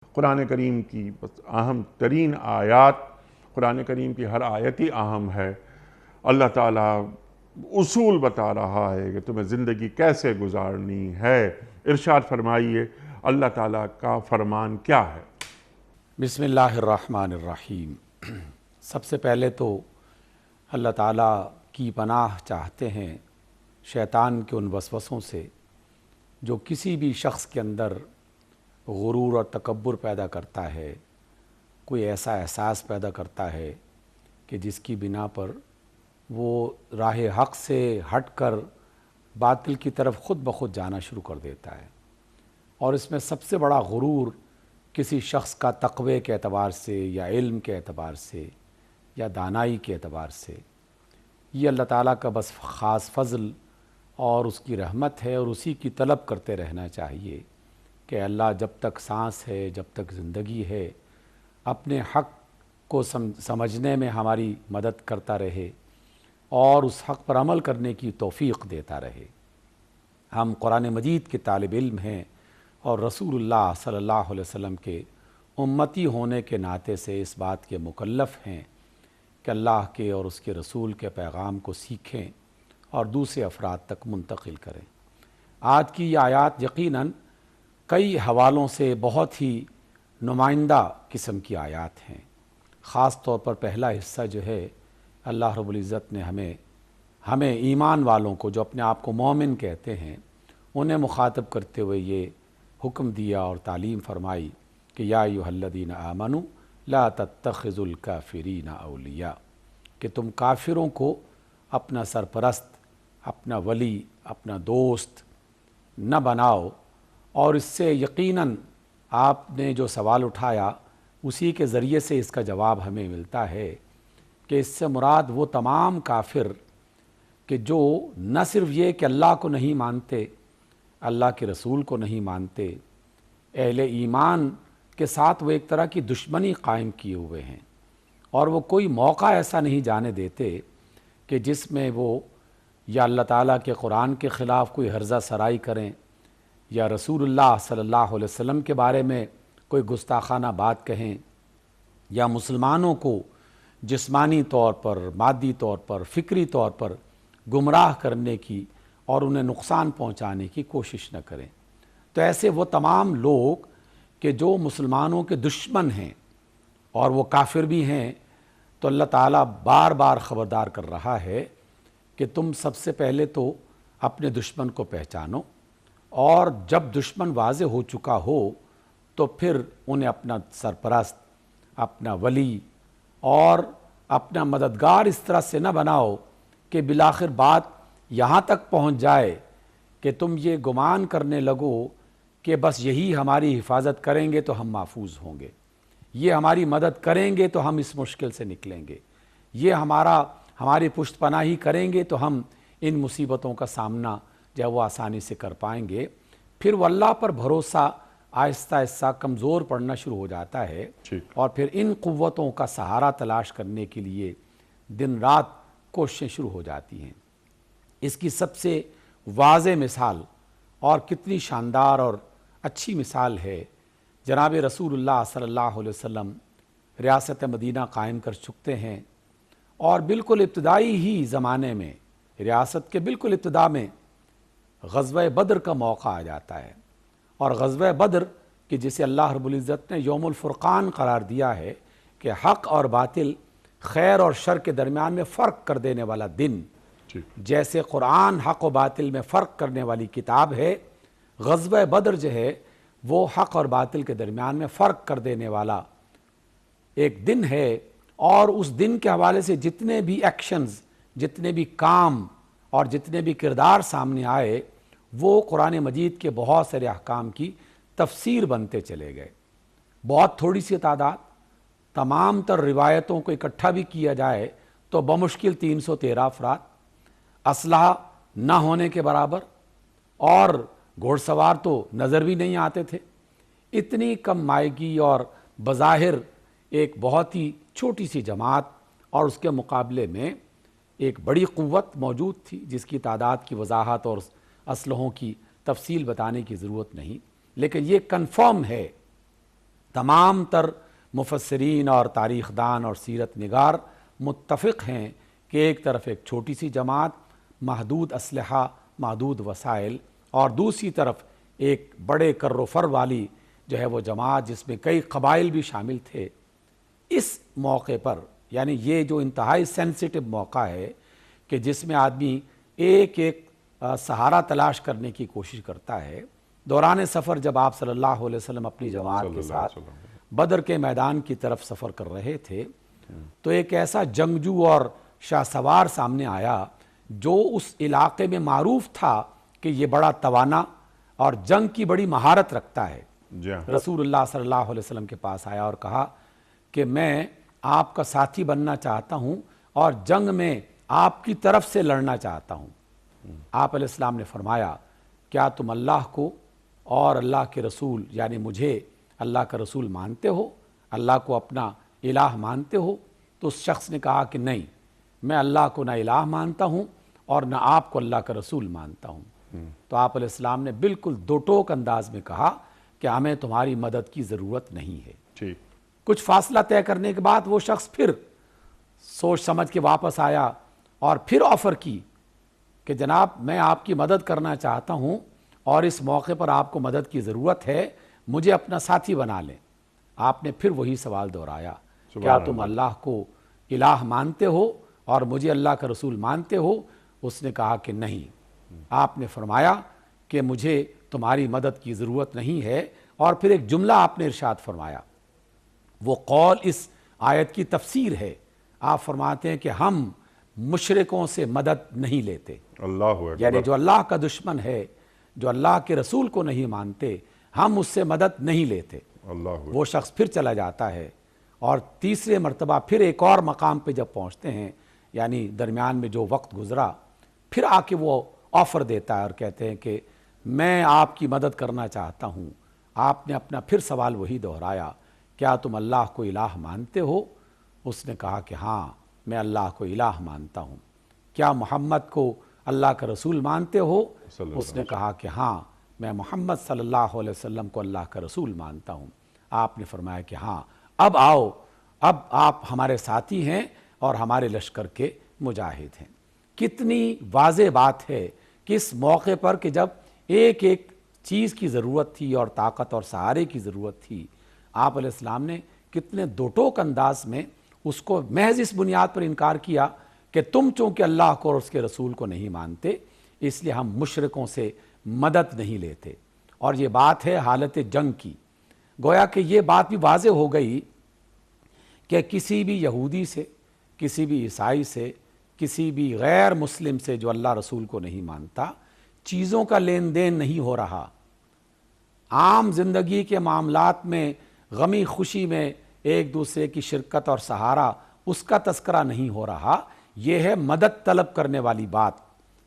قرآن کریم کی اہم ترین آیات، قرآن کریم کی ہر آیت ہی اہم ہے۔ اللہ تعالیٰ اصول بتا رہا ہے کہ تمہیں زندگی کیسے گزارنی ہے۔ ارشاد فرمائیے اللہ تعالیٰ کا فرمان کیا ہے؟ بسم اللہ الرحمن الرحیم۔ سب سے پہلے تو اللہ تعالیٰ کی پناہ چاہتے ہیں شیطان کے ان وسوسوں سے جو کسی بھی شخص کے اندر غرور اور تکبر پیدا کرتا ہے، کوئی ایسا احساس پیدا کرتا ہے کہ جس کی بنا پر وہ راہ حق سے ہٹ کر باطل کی طرف خود بخود جانا شروع کر دیتا ہے۔ اور اس میں سب سے بڑا غرور کسی شخص کا تقوی کے اعتبار سے یا علم کے اعتبار سے یا دانائی کے اعتبار سے، یہ اللہ تعالیٰ کا بس خاص فضل اور اس کی رحمت ہے، اور اسی کی طلب کرتے رہنا چاہیے کہ اللہ جب تک سانس ہے، جب تک زندگی ہے، اپنے حق کو سمجھنے میں ہماری مدد کرتا رہے اور اس حق پر عمل کرنے کی توفیق دیتا رہے۔ ہم قرآن مجید کے طالب علم ہیں اور رسول اللہ صلی اللہ علیہ وسلم کے امتی ہونے کے ناطے سے اس بات کے مکلف ہیں کہ اللہ کے اور اس کے رسول کے پیغام کو سیکھیں اور دوسرے افراد تک منتقل کریں۔ آج کی یہ آیات یقیناً کئی حوالوں سے بہت ہی نمائندہ قسم کی آیات ہیں۔ خاص طور پر پہلا حصہ جو ہے، اللہ رب العزت نے ہمیں ایمان والوں کو جو اپنے آپ کو مومن کہتے ہیں انہیں مخاطب کرتے ہوئے یہ حکم دیا اور تعلیم فرمائی کہ یا ایھا الذین آمنوا لا تتخذوا الکافرین اولیاء، کہ تم کافروں کو اپنا سرپرست، اپنا ولی، اپنا دوست نہ بناؤ۔ اور اس سے یقیناً آپ نے جو سوال اٹھایا اسی کے ذریعے سے اس کا جواب ہمیں ملتا ہے کہ اس سے مراد وہ تمام کافر کہ جو نہ صرف یہ کہ اللہ کو نہیں مانتے، اللہ کے رسول کو نہیں مانتے، اہل ایمان کے ساتھ وہ ایک طرح کی دشمنی قائم کیے ہوئے ہیں، اور وہ کوئی موقع ایسا نہیں جانے دیتے کہ جس میں وہ یا اللہ تعالیٰ کے قرآن کے خلاف کوئی ہرزہ سرائی کریں یا رسول اللہ صلی اللہ علیہ وسلم کے بارے میں کوئی گستاخانہ بات کہیں یا مسلمانوں کو جسمانی طور پر، مادی طور پر، فکری طور پر گمراہ کرنے کی اور انہیں نقصان پہنچانے کی کوشش نہ کریں۔ تو ایسے وہ تمام لوگ کہ جو مسلمانوں کے دشمن ہیں اور وہ کافر بھی ہیں، تو اللہ تعالیٰ بار بار خبردار کر رہا ہے کہ تم سب سے پہلے تو اپنے دشمن کو پہچانو، اور جب دشمن واضح ہو چکا ہو تو پھر انہیں اپنا سرپرست، اپنا ولی اور اپنا مددگار اس طرح سے نہ بناؤ کہ بالآخر بات یہاں تک پہنچ جائے کہ تم یہ گمان کرنے لگو کہ بس یہی ہماری حفاظت کریں گے تو ہم محفوظ ہوں گے، یہ ہماری مدد کریں گے تو ہم اس مشکل سے نکلیں گے، یہ ہماری پشت پناہی کریں گے تو ہم ان مصیبتوں کا سامنا جو ہے وہ آسانی سے کر پائیں گے۔ پھر وہ اللہ پر بھروسہ آہستہ آہستہ کمزور پڑنا شروع ہو جاتا ہے، اور پھر ان قوتوں کا سہارا تلاش کرنے کے لیے دن رات کوششیں شروع ہو جاتی ہیں۔ اس کی سب سے واضح مثال اور کتنی شاندار اور اچھی مثال ہے، جناب رسول اللہ صلی اللہ علیہ وسلم ریاست مدینہ قائم کر چکتے ہیں، اور بالکل ابتدائی ہی زمانے میں، ریاست کے بالکل ابتدا میں غزوہ بدر کا موقع آ جاتا ہے، اور غزوہ بدر کہ جسے اللہ رب العزت نے یوم الفرقان قرار دیا ہے کہ حق اور باطل، خیر اور شر کے درمیان میں فرق کر دینے والا دن، جیسے قرآن حق و باطل میں فرق کرنے والی کتاب ہے، غزوہ بدر جو ہے وہ حق اور باطل کے درمیان میں فرق کر دینے والا ایک دن ہے۔ اور اس دن کے حوالے سے جتنے بھی ایکشنز، جتنے بھی کام اور جتنے بھی کردار سامنے آئے، وہ قرآن مجید کے بہت سارے احکام کی تفسیر بنتے چلے گئے۔ بہت تھوڑی سی تعداد، تمام تر روایتوں کو اکٹھا بھی کیا جائے تو بمشکل 313 افراد، اسلحہ نہ ہونے کے برابر، اور گھوڑ سوار تو نظر بھی نہیں آتے تھے۔ اتنی کم مائگی اور بظاہر ایک بہت ہی چھوٹی سی جماعت، اور اس کے مقابلے میں ایک بڑی قوت موجود تھی جس کی تعداد کی وضاحت اور اسلحوں کی تفصیل بتانے کی ضرورت نہیں، لیکن یہ کنفرم ہے تمام تر مفسرین اور تاریخ دان اور سیرت نگار متفق ہیں کہ ایک طرف ایک چھوٹی سی جماعت، محدود اسلحہ، محدود وسائل، اور دوسری طرف ایک بڑے کر و فر والی جو ہے وہ جماعت جس میں کئی قبائل بھی شامل تھے. اس موقع پر یعنی یہ جو انتہائی سینسیٹیو موقع ہے کہ جس میں آدمی ایک ایک سہارا تلاش کرنے کی کوشش کرتا ہے. دوران سفر جب آپ صلی اللہ علیہ وسلم اپنی جماعت کے ساتھ بدر کے میدان کی طرف سفر کر رہے تھے تو ایک ایسا جنگجو اور شاہ سوار سامنے آیا جو اس علاقے میں معروف تھا کہ یہ بڑا توانا اور جنگ کی بڑی مہارت رکھتا ہے. رسول اللہ صلی اللہ علیہ وسلم کے پاس آیا اور کہا کہ میں آپ کا ساتھی بننا چاہتا ہوں اور جنگ میں آپ کی طرف سے لڑنا چاہتا ہوں. آپ علیہ السلام نے فرمایا کیا تم اللہ کو اور اللہ کے رسول یعنی مجھے اللہ کا رسول مانتے ہو، اللہ کو اپنا الہ مانتے ہو؟ تو اس شخص نے کہا کہ نہیں، میں اللہ کو نہ الہ مانتا ہوں اور نہ آپ کو اللہ کا رسول مانتا ہوں. تو آپ علیہ السلام نے بالکل دو ٹوک انداز میں کہا کہ ہمیں تمہاری مدد کی ضرورت نہیں ہے. کچھ فاصلہ طے کرنے کے بعد وہ شخص پھر سوچ سمجھ کے واپس آیا اور پھر آفر کی کہ جناب میں آپ کی مدد کرنا چاہتا ہوں اور اس موقع پر آپ کو مدد کی ضرورت ہے، مجھے اپنا ساتھی بنا لیں. آپ نے پھر وہی سوال دہرایا کیا تم اللہ کو الہ مانتے ہو اور مجھے اللہ کا رسول مانتے ہو؟ اس نے کہا کہ نہیں. آپ نے فرمایا کہ مجھے تمہاری مدد کی ضرورت نہیں ہے، اور پھر ایک جملہ آپ نے ارشاد فرمایا، وہ قول اس آیت کی تفسیر ہے. آپ فرماتے ہیں کہ ہم مشرکوں سے مدد نہیں لیتے. یعنی جو اللہ کا دشمن ہے، جو اللہ کے رسول کو نہیں مانتے، ہم اس سے مدد نہیں لیتے. وہ شخص پھر چلا جاتا ہے اور تیسرے مرتبہ پھر ایک اور مقام پہ جب پہنچتے ہیں، یعنی درمیان میں جو وقت گزرا، پھر آ کے وہ آفر دیتا ہے اور کہتے ہیں کہ میں آپ کی مدد کرنا چاہتا ہوں. آپ نے اپنا پھر سوال وہی دہرایا کیا تم اللہ کو الہ مانتے ہو؟ اس نے کہا کہ ہاں میں اللہ کو الہ مانتا ہوں. کیا محمد کو اللہ کا رسول مانتے ہو؟ اس نے کہا کہ ہاں میں محمد صلی اللہ علیہ وسلم کو اللہ کا رسول مانتا ہوں. آپ نے فرمایا کہ ہاں اب آؤ، اب آپ ہمارے ساتھی ہیں اور ہمارے لشکر کے مجاہد ہیں. کتنی واضح بات ہے کہ اس موقع پر کہ جب ایک ایک چیز کی ضرورت تھی اور طاقت اور سہارے کی ضرورت تھی، آپ علیہ السلام نے کتنے دو ٹوک انداز میں اس کو محض اس بنیاد پر انکار کیا کہ تم چونکہ اللہ کو اور اس کے رسول کو نہیں مانتے اس لیے ہم مشرکوں سے مدد نہیں لیتے. اور یہ بات ہے حالت جنگ کی. گویا کہ یہ بات بھی واضح ہو گئی کہ کسی بھی یہودی سے، کسی بھی عیسائی سے، کسی بھی غیر مسلم سے جو اللہ رسول کو نہیں مانتا، چیزوں کا لین دین نہیں ہو رہا. عام زندگی کے معاملات میں غمی خوشی میں ایک دوسرے کی شرکت اور سہارا اس کا تذکرہ نہیں ہو رہا. یہ ہے مدد طلب کرنے والی بات،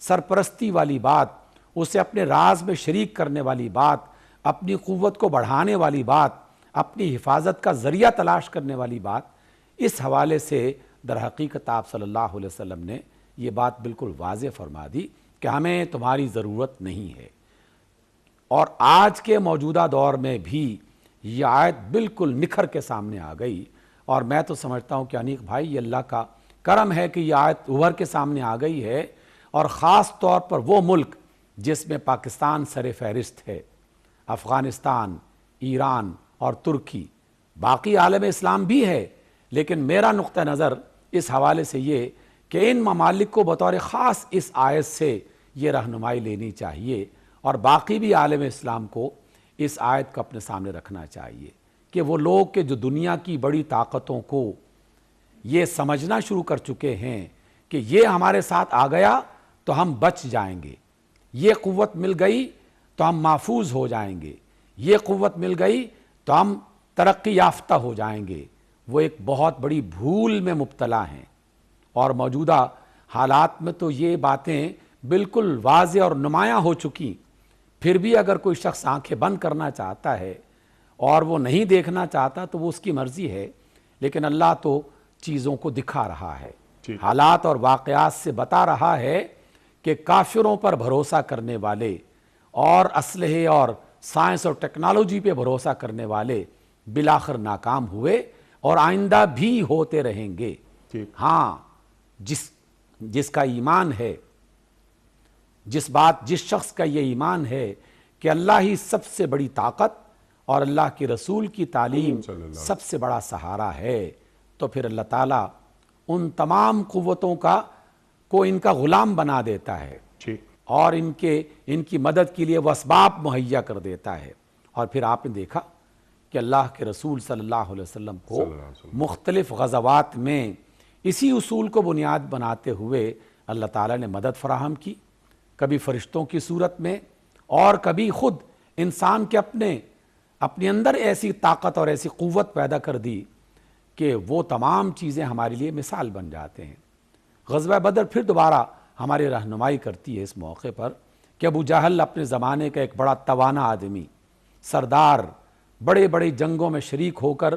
سرپرستی والی بات، اسے اپنے راز میں شریک کرنے والی بات، اپنی قوت کو بڑھانے والی بات، اپنی حفاظت کا ذریعہ تلاش کرنے والی بات. اس حوالے سے در حقیقت آپ صلی اللہ علیہ وسلم نے یہ بات بالکل واضح فرما دی کہ ہمیں تمہاری ضرورت نہیں ہے. اور آج کے موجودہ دور میں بھی یہ آیت بالکل نکھر کے سامنے آ گئی. اور میں تو سمجھتا ہوں کہ انیق بھائی یہ اللہ کا کرم ہے کہ یہ آیت ابھر کے سامنے آ گئی ہے، اور خاص طور پر وہ ملک جس میں پاکستان سر فہرست ہے، افغانستان، ایران اور ترکی، باقی عالم اسلام بھی ہے، لیکن میرا نقطہ نظر اس حوالے سے یہ کہ ان ممالک کو بطور خاص اس آیت سے یہ رہنمائی لینی چاہیے، اور باقی بھی عالم اسلام کو اس آیت کو اپنے سامنے رکھنا چاہیے کہ وہ لوگ کہ جو دنیا کی بڑی طاقتوں کو یہ سمجھنا شروع کر چکے ہیں کہ یہ ہمارے ساتھ آ گیا تو ہم بچ جائیں گے، یہ قوت مل گئی تو ہم محفوظ ہو جائیں گے، یہ قوت مل گئی تو ہم ترقی یافتہ ہو جائیں گے، وہ ایک بہت بڑی بھول میں مبتلا ہیں. اور موجودہ حالات میں تو یہ باتیں بالکل واضح اور نمایاں ہو چکی. پھر بھی اگر کوئی شخص آنکھیں بند کرنا چاہتا ہے اور وہ نہیں دیکھنا چاہتا تو وہ اس کی مرضی ہے، لیکن اللہ تو چیزوں کو دکھا رہا ہے، حالات اور واقعات سے بتا رہا ہے کہ کافروں پر بھروسہ کرنے والے اور اسلحے اور سائنس اور ٹیکنالوجی پہ بھروسہ کرنے والے بالآخر ناکام ہوئے اور آئندہ بھی ہوتے رہیں گے۔ ہاں، جس کا ایمان ہے، جس شخص کا یہ ایمان ہے کہ اللہ ہی سب سے بڑی طاقت اور اللہ کے رسول کی تعلیم سب سے بڑا سہارا ہے، تو پھر اللہ تعالیٰ ان تمام قوتوں کو ان کا غلام بنا دیتا ہے اور ان کی مدد کے لیے وہ اسباب مہیا کر دیتا ہے۔ اور پھر آپ نے دیکھا کہ اللہ کے رسول صلی اللہ علیہ وسلم کو مختلف غزوات میں اسی اصول کو بنیاد بناتے ہوئے اللہ تعالیٰ نے مدد فراہم کی، کبھی فرشتوں کی صورت میں اور کبھی خود انسان کے اپنے اندر ایسی طاقت اور ایسی قوت پیدا کر دی کہ وہ تمام چیزیں ہمارے لیے مثال بن جاتے ہیں۔ غزوہ بدر پھر دوبارہ ہماری رہنمائی کرتی ہے اس موقع پر کہ ابو جہل اپنے زمانے کا ایک بڑا توانا آدمی، سردار، بڑے بڑے جنگوں میں شریک ہو کر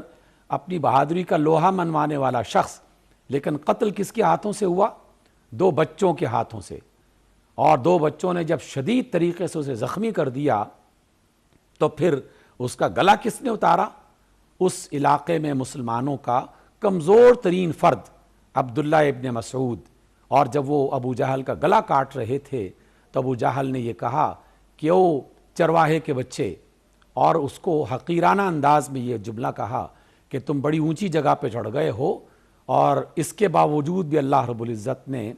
اپنی بہادری کا لوہا منوانے والا شخص، لیکن قتل کس کے ہاتھوں سے ہوا؟ 2 بچوں کے ہاتھوں سے، اور 2 بچوں نے جب شدید طریقے سے اسے زخمی کر دیا تو پھر اس کا گلا کس نے اتارا؟ اس علاقے میں مسلمانوں کا کمزور ترین فرد عبداللہ ابن مسعود، اور جب وہ ابو جہل کا گلا کاٹ رہے تھے تو ابو جہل نے یہ کہا کہ او چرواہے کے بچے، اور اس کو حقیرانہ انداز میں یہ جملہ کہا کہ تم بڑی اونچی جگہ پہ چڑھ گئے ہو، اور اس کے باوجود بھی اللہ رب العزت نے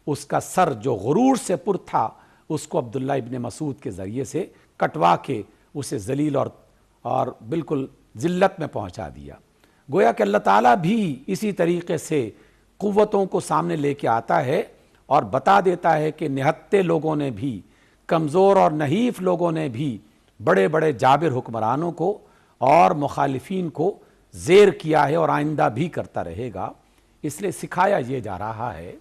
اس کا سر جو غرور سے پر تھا اس کو عبداللہ ابن مسعود کے ذریعے سے کٹوا کے اسے ذلیل اور بالکل ذلت میں پہنچا دیا۔ گویا کہ اللہ تعالیٰ بھی اسی طریقے سے قوتوں کو سامنے لے کے آتا ہے اور بتا دیتا ہے کہ نہتے لوگوں نے بھی، کمزور اور نحیف لوگوں نے بھی بڑے بڑے جابر حکمرانوں کو اور مخالفین کو زیر کیا ہے اور آئندہ بھی کرتا رہے گا۔ اس لیے سکھایا یہ جا رہا ہے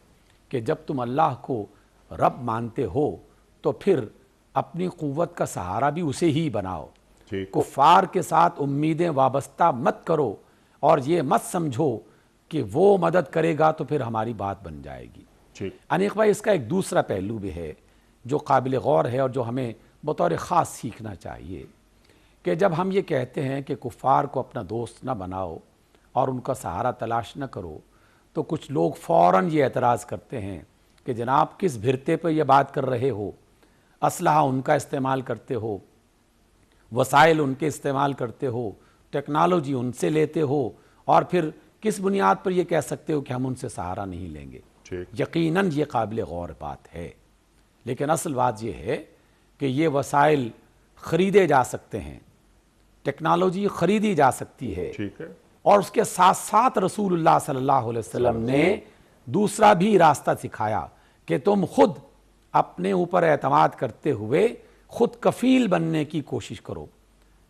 کہ جب تم اللہ کو رب مانتے ہو تو پھر اپنی قوت کا سہارا بھی اسے ہی بناؤ، کفار کے ساتھ امیدیں وابستہ مت کرو اور یہ مت سمجھو کہ وہ مدد کرے گا تو پھر ہماری بات بن جائے گی۔ انیق بھائی، اس کا ایک دوسرا پہلو بھی ہے جو قابل غور ہے اور جو ہمیں بطور خاص سیکھنا چاہیے، کہ جب ہم یہ کہتے ہیں کہ کفار کو اپنا دوست نہ بناؤ اور ان کا سہارا تلاش نہ کرو، تو کچھ لوگ فوراً یہ اعتراض کرتے ہیں کہ جناب کس بھرتے پہ یہ بات کر رہے ہو، اسلحہ ان کا استعمال کرتے ہو، وسائل ان کے استعمال کرتے ہو، ٹیکنالوجی ان سے لیتے ہو، اور پھر کس بنیاد پر یہ کہہ سکتے ہو کہ ہم ان سے سہارا نہیں لیں گے؟ یقیناً یہ قابل غور بات ہے، لیکن اصل بات یہ ہے کہ یہ وسائل خریدے جا سکتے ہیں، ٹیکنالوجی خریدی جا سکتی ہے، اور اس کے ساتھ ساتھ رسول اللہ صلی اللہ علیہ وسلم نے دوسرا بھی راستہ سکھایا کہ تم خود اپنے اوپر اعتماد کرتے ہوئے خود کفیل بننے کی کوشش کرو۔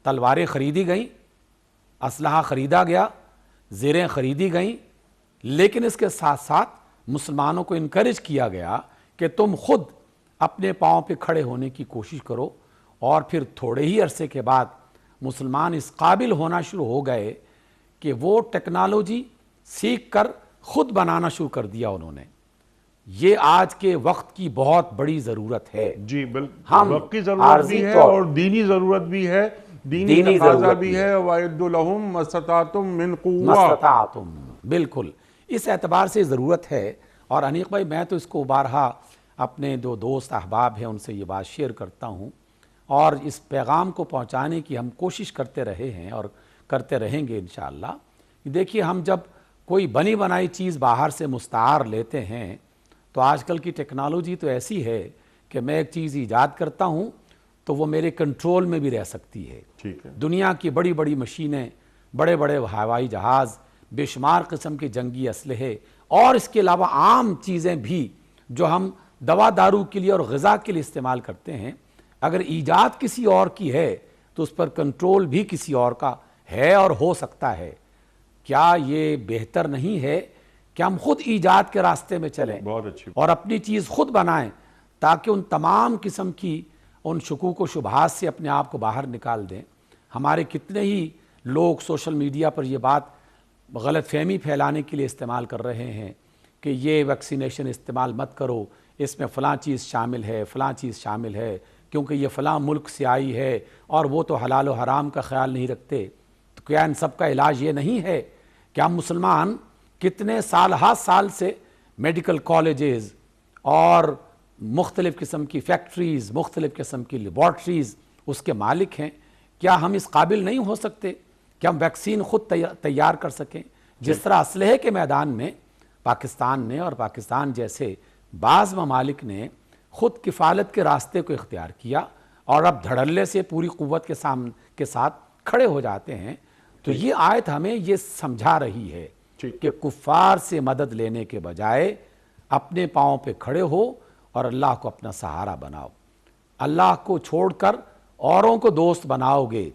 تلواریں خریدی گئیں، اسلحہ خریدا گیا، زیریں خریدی گئیں، لیکن اس کے ساتھ ساتھ مسلمانوں کو انکریج کیا گیا کہ تم خود اپنے پاؤں پہ کھڑے ہونے کی کوشش کرو، اور پھر تھوڑے ہی عرصے کے بعد مسلمان اس قابل ہونا شروع ہو گئے کہ وہ ٹیکنالوجی سیکھ کر خود بنانا شروع کر دیا انہوں نے۔ یہ آج کے وقت کی بہت بڑی ضرورت ہے۔ جی بالکل، وقت کی ضرورت بھی ہے اور دینی ضرورت بھی ہے، دینی تقاضا بھی ہے، وَأَعِدُّوا لَهُم مَّا اسْتَطَعْتُم مِّن قُوَّةٍ، بالکل اس اعتبار سے ضرورت ہے۔ اور انیق بھائی، میں تو اس کو بارہا اپنے جو دوست احباب ہیں ان سے یہ بات شیئر کرتا ہوں، اور اس پیغام کو پہنچانے کی ہم کوشش کرتے رہے ہیں اور کرتے رہیں گے انشاءاللہ۔ دیکھیے، ہم جب کوئی بنی بنائی چیز باہر سے مستعار لیتے ہیں تو آج کل کی ٹیکنالوجی تو ایسی ہے کہ میں ایک چیز ایجاد کرتا ہوں تو وہ میرے کنٹرول میں بھی رہ سکتی ہے۔ دنیا کی بڑی بڑی مشینیں، بڑے بڑے ہوائی جہاز، بے شمار قسم کے جنگی اسلحے، اور اس کے علاوہ عام چیزیں بھی جو ہم دوا دارو کے لیے اور غذا کے لیے استعمال کرتے ہیں، اگر ایجاد کسی اور کی ہے تو اس پر کنٹرول بھی کسی اور کا ہے اور ہو سکتا ہے۔ کیا یہ بہتر نہیں ہے کہ ہم خود ایجاد کے راستے میں چلیں اور اپنی چیز خود بنائیں، تاکہ ان تمام قسم کی ان شکوک و شبہات سے اپنے آپ کو باہر نکال دیں؟ ہمارے کتنے ہی لوگ سوشل میڈیا پر یہ بات غلط فہمی پھیلانے کے لیے استعمال کر رہے ہیں کہ یہ ویکسینیشن استعمال مت کرو، اس میں فلاں چیز شامل ہے، فلاں چیز شامل ہے، کیونکہ یہ فلاں ملک سے آئی ہے اور وہ تو حلال و حرام کا خیال نہیں رکھتے۔ تو کیا ان سب کا علاج یہ نہیں ہے کہ ہم مسلمان کتنے سال ہر سال سے میڈیکل کالجز اور مختلف قسم کی فیکٹریز، مختلف قسم کی لیبارٹریز اس کے مالک ہیں؟ کیا ہم اس قابل نہیں ہو سکتے کہ ہم ویکسین خود تیار کر سکیں؟ جس طرح اسلحے کے میدان میں پاکستان نے اور پاکستان جیسے بعض ممالک نے خود کفالت کے راستے کو اختیار کیا اور اب دھڑلے سے پوری قوت کے ساتھ کھڑے ہو جاتے ہیں، تو یہ آیت ہمیں یہ سمجھا رہی ہے کہ کفار سے مدد لینے کے بجائے اپنے پاؤں پہ کھڑے ہو اور اللہ کو اپنا سہارا بناؤ۔ اللہ کو چھوڑ کر اوروں کو دوست بناؤ گے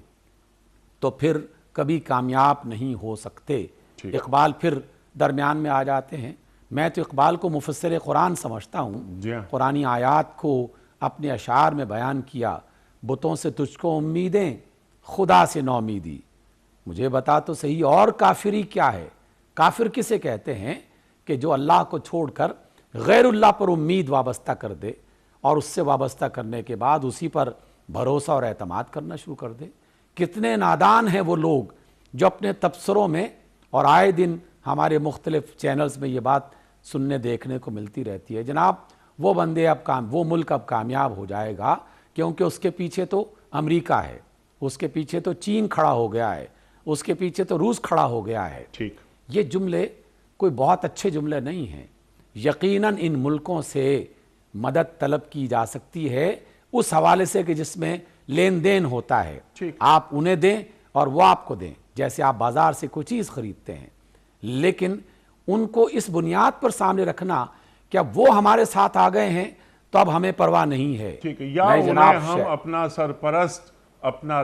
تو پھر کبھی کامیاب نہیں ہو سکتے۔ اقبال پھر درمیان میں آ جاتے ہیں۔ میں تو اقبال کو مفسر قرآن سمجھتا ہوں، قرآنی آیات کو اپنے اشعار میں بیان کیا۔ بتوں سے تجھ کو امیدیں، خدا سے نومیدی، مجھے بتا تو صحیح اور کافری کیا ہے؟ کافر کسے کہتے ہیں؟ کہ جو اللہ کو چھوڑ کر غیر اللہ پر امید وابستہ کر دے اور اس سے وابستہ کرنے کے بعد اسی پر بھروسہ اور اعتماد کرنا شروع کر دے۔ کتنے نادان ہیں وہ لوگ جو اپنے تبصروں میں، اور آئے دن ہمارے مختلف چینلز میں یہ بات سننے دیکھنے کو ملتی رہتی ہے، جناب وہ بندے وہ ملک اب کامیاب ہو جائے گا کیونکہ اس کے پیچھے تو امریکہ ہے، اس کے پیچھے تو چین کھڑا ہو گیا ہے، اس کے پیچھے تو روس کھڑا ہو گیا ہے۔ یہ جملے کوئی بہت اچھے جملے نہیں ہیں۔ یقیناً ان ملکوں سے مدد طلب کی جا سکتی ہے اس حوالے سے کہ جس میں لین دین ہوتا ہے، آپ انہیں دیں اور وہ آپ کو دیں، جیسے آپ بازار سے کوئی چیز خریدتے ہیں، لیکن ان کو اس بنیاد پر سامنے رکھنا کہ اب وہ ہمارے ساتھ آ گئے ہیں تو اب ہمیں پرواہ نہیں ہے۔ یا انہیں ہم اپنا سرپرست، اپنا